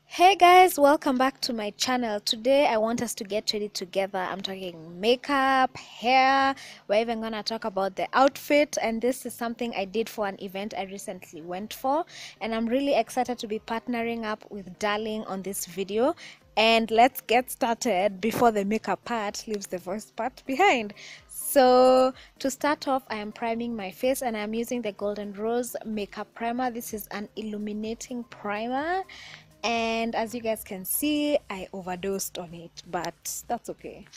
Hey guys, welcome back to my channel. Today I want us to get ready together. I'm talking makeup, hair, we're even gonna talk about the outfit, and this is something I did for an event I recently went for, and I'm really excited to be partnering up with Darling on this video. And let's get started before the makeup part leaves the voice part behind. So to start off, I am priming my face and I'm using the Golden Rose makeup primer. This is an illuminating primer, and as you guys can see, I overdosed on it, but that's okay.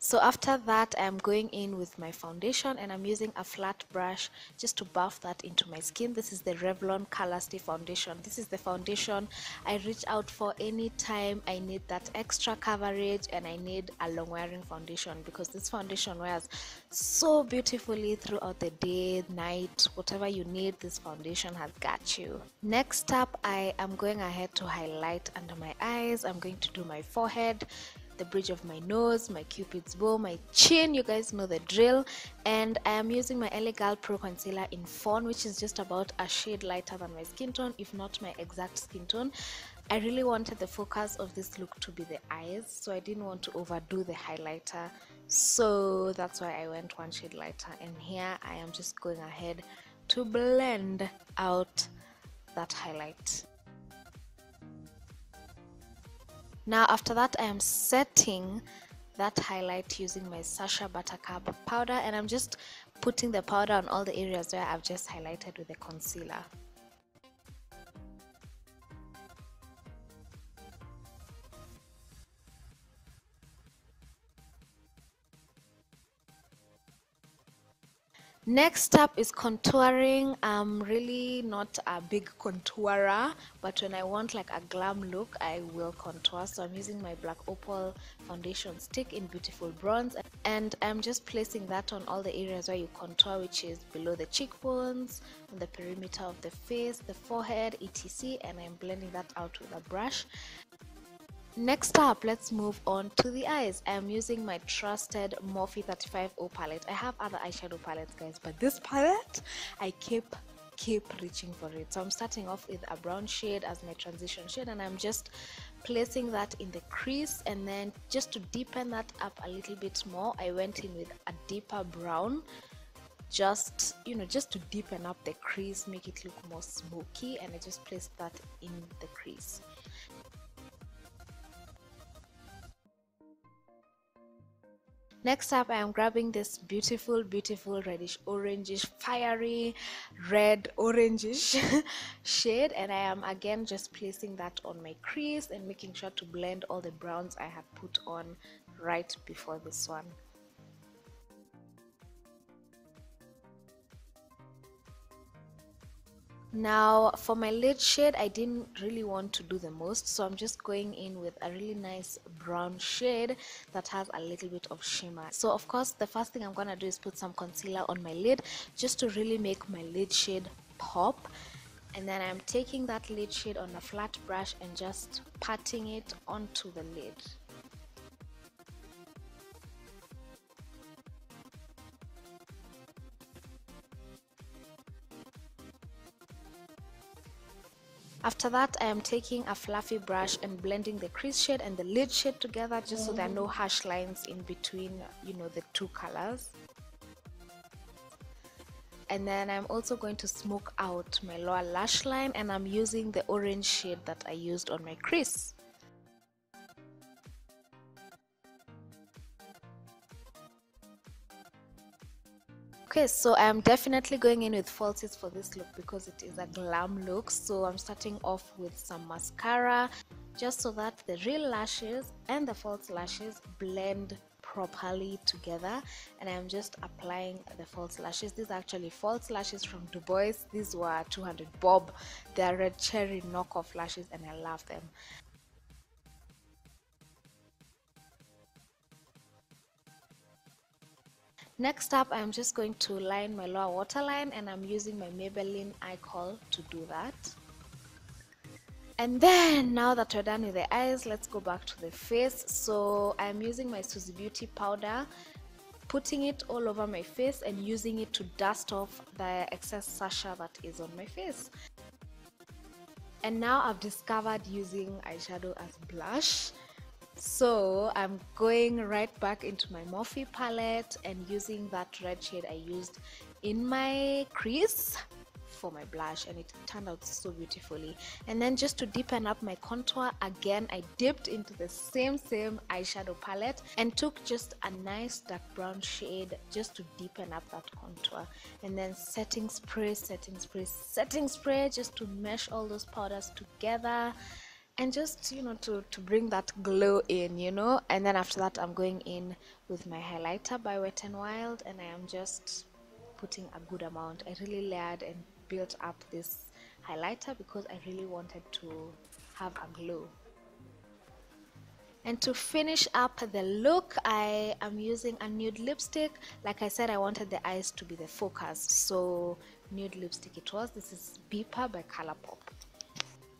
So after that, I'm going in with my foundation and I'm using a flat brush just to buff that into my skin. This is the Revlon Color Stay foundation. This is the foundation I reach out for anytime I need that extra coverage and I need a long wearing foundation, because this foundation wears so beautifully throughout the day, night, whatever you need, this foundation has got you. Next up, I am going ahead to highlight under my eyes. I'm going to do my forehead, the bridge of my nose, my cupid's bow, my chin, you guys know the drill. And I am using my LA Girl Pro Concealer in Fawn, which is just about a shade lighter than my skin tone, if not my exact skin tone. I really wanted the focus of this look to be the eyes, so I didn't want to overdo the highlighter, so that's why I went one shade lighter. And here I am just going ahead to blend out that highlight. Now after that, I am setting that highlight using my Sacha Buttercup powder, and I'm just putting the powder on all the areas where I've just highlighted with the concealer. Next up is contouring. I'm really not a big contourer, but when I want like a glam look, I will contour. So I'm using my Black Opal foundation stick in Beautiful Bronze, and I'm just placing that on all the areas where you contour, which is below the cheekbones, on the perimeter of the face, the forehead, etc. And I'm blending that out with a brush. Next up, let's move on to the eyes. I'm using my trusted Morphe 35O palette. I have other eyeshadow palettes, guys, but this palette, I keep reaching for it. So I'm starting off with a brown shade as my transition shade, and I'm just placing that in the crease, and then just to deepen that up a little bit more, I went in with a deeper brown, just to deepen up the crease, make it look more smoky, and I just placed that in the crease. Next up, I am grabbing this beautiful reddish orangish, fiery red orangish shade, and I am again just placing that on my crease and making sure to blend all the browns I had put on right before this one. Now for my lid shade, I didn't really want to do the most, so I'm just going in with a really nice brown shade that has a little bit of shimmer. So of course, the first thing I'm gonna do is put some concealer on my lid just to really make my lid shade pop, and then I'm taking that lid shade on a flat brush and just patting it onto the lid. After that, I am taking a fluffy brush and blending the crease shade and the lid shade together, just so there are no harsh lines in between, the two colors. And then I'm also going to smoke out my lower lash line, and I'm using the orange shade that I used on my crease. Okay, so I'm definitely going in with falsies for this look because it is a glam look. So I'm starting off with some mascara just so that the real lashes and the false lashes blend properly together, and I'm just applying the false lashes. These are actually false lashes from Du Bois. These were 200 bob. They're red cherry knockoff lashes and I love them. Next up, I'm just going to line my lower waterline, and I'm using my Maybelline Eye Kohl to do that. And then now that we're done with the eyes, let's go back to the face. So I'm using my Suzy Beauty powder, putting it all over my face and using it to dust off the excess sasha that is on my face. And now I've discovered using eyeshadow as blush. So I'm going right back into my Morphe palette and using that red shade I used in my crease for my blush, and it turned out so beautifully. And then just to deepen up my contour, again I dipped into the same eyeshadow palette and took just a nice dark brown shade just to deepen up that contour, and then setting spray just to mesh all those powders together and just, you know, to bring that glow in, you know. And then after that I'm going in with my highlighter by Wet n Wild, and I am just putting a good amount. I really layered and built up this highlighter because I really wanted to have a glow. And to finish up the look, I am using a nude lipstick. Like I said, I wanted the eyes to be the focus, so nude lipstick it was. This is Beeper by Colourpop.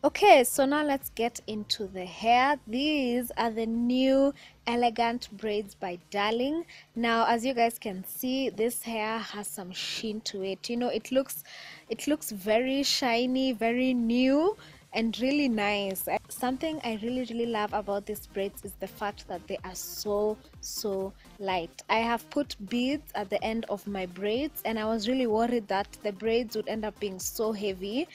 Okay, so now let's get into the hair. These are the new elegant braids by Darling. Now, as you guys can see, this hair has some sheen to it. You know, it looks very shiny, very new, and really nice. Something I really love about these braids is the fact that they are so light. I have put beads at the end of my braids, and I was really worried that the braids would end up being so heavy,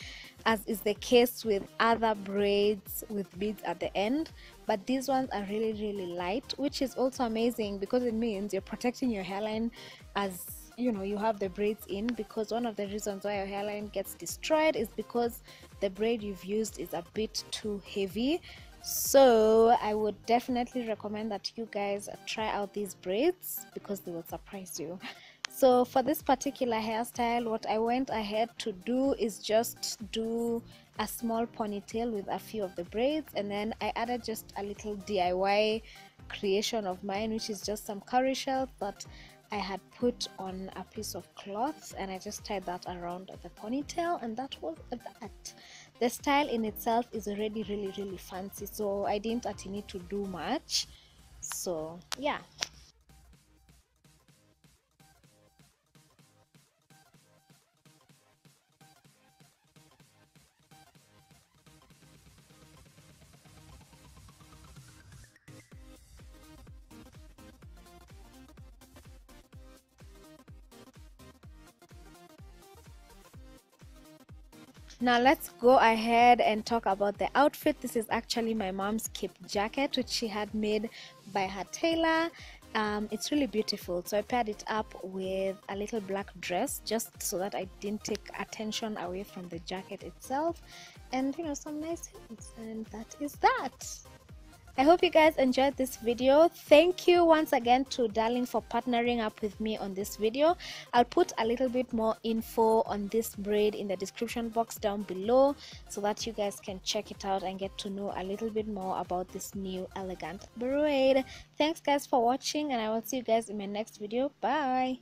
as is the case with other braids with beads at the end. But these ones are really light, which is also amazing because it means you're protecting your hairline as you know you have the braids in, because one of the reasons why your hairline gets destroyed is because the braid you've used is a bit too heavy. So I would definitely recommend that you guys try out these braids because they will surprise you. So for this particular hairstyle, what I went ahead to do is just do a small ponytail with a few of the braids, and then I added just a little DIY creation of mine, which is just some cowrie shells that I had put on a piece of cloth, and I just tied that around the ponytail, and that was that. The style in itself is already really fancy, so I didn't actually need to do much. So yeah. Now let's go ahead and talk about the outfit. This is actually my mom's cape jacket, which she had made by her tailor. It's really beautiful, so I paired it up with a little black dress just so that I didn't take attention away from the jacket itself, and you know, some nice heels, and that is that. I hope you guys enjoyed this video. Thank you once again to Darling for partnering up with me on this video. I'll put a little bit more info on this braid in the description box down below so that you guys can check it out and get to know a little bit more about this new elegant braid. Thanks guys for watching, and I will see you guys in my next video. Bye.